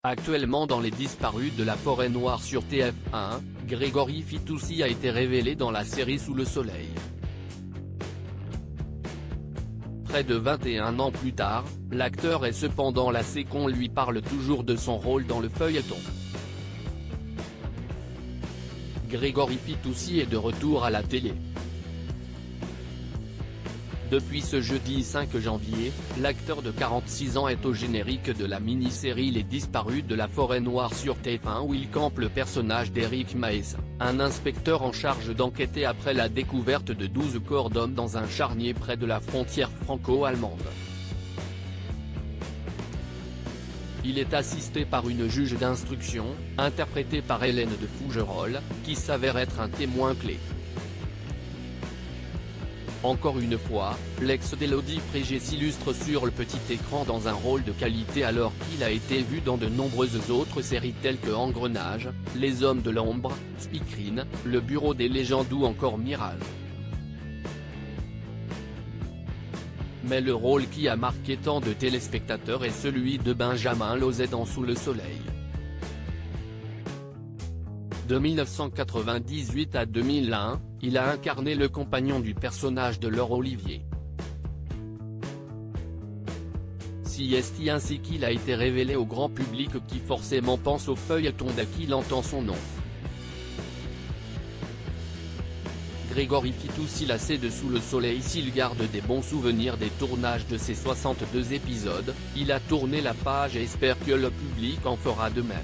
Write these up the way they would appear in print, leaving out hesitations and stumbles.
Actuellement dans Les Disparus de la Forêt Noire sur TF1, Grégory Fitoussi a été révélé dans la série Sous le Soleil. Près de 21 ans plus tard, l'acteur est cependant lassé qu'on lui parle toujours de son rôle dans le feuilleton. Grégory Fitoussi est de retour à la télé. Depuis ce jeudi 5 janvier, l'acteur de 46 ans est au générique de la mini-série Les Disparus de la Forêt Noire sur TF1 où il campe le personnage d'Éric Maes, un inspecteur en charge d'enquêter après la découverte de 12 corps d'hommes dans un charnier près de la frontière franco-allemande. Il est assisté par une juge d'instruction, interprétée par Hélène de Fougerolles, qui s'avère être un témoin clé. Encore une fois, l'ex d'Élodie Frégé s'illustre sur le petit écran dans un rôle de qualité alors qu'il a été vu dans de nombreuses autres séries telles que Engrenage, Les Hommes de l'Ombre, Speakerine, Le Bureau des légendes ou encore Mirage. Mais le rôle qui a marqué tant de téléspectateurs est celui de Benjamin Lozay dans Sous le Soleil. De 1998 à 2001, il a incarné le compagnon du personnage de Laure Olivier. CST ainsi qu'il a été révélé au grand public qui forcément pense au feuilleton dès qu'il entend son nom. Grégory Fitoussi lassé de Sous le Soleil s'il garde des bons souvenirs des tournages de ses 62 épisodes, il a tourné la page et espère que le public en fera de même.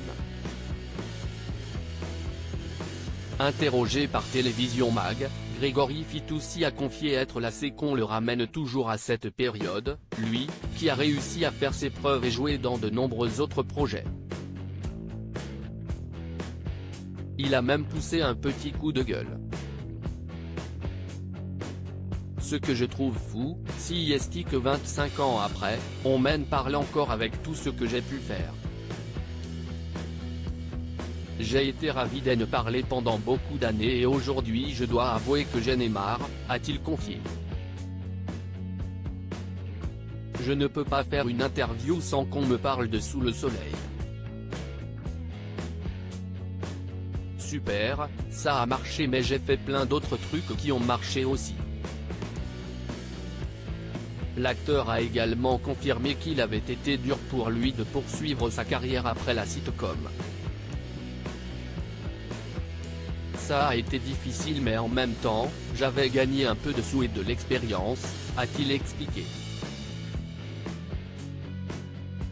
Interrogé par Télévision Mag, Grégory Fitoussi a confié être lassé qu'on le ramène toujours à cette période, lui, qui a réussi à faire ses preuves et jouer dans de nombreux autres projets. Il a même poussé un petit coup de gueule. Ce que je trouve fou, c'est que 25 ans après, on m'en parle encore avec tout ce que j'ai pu faire. J'ai été ravi d'en parler pendant beaucoup d'années et aujourd'hui je dois avouer que j'en ai marre, a-t-il confié. Je ne peux pas faire une interview sans qu'on me parle de Sous le Soleil. Super, ça a marché mais j'ai fait plein d'autres trucs qui ont marché aussi. L'acteur a également confirmé qu'il avait été dur pour lui de poursuivre sa carrière après la sitcom. Ça a été difficile mais en même temps, j'avais gagné un peu de sous et de l'expérience, a-t-il expliqué.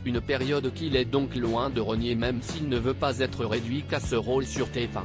Une période qu'il est donc loin de renier même s'il ne veut pas être réduit qu'à ce rôle sur TF1.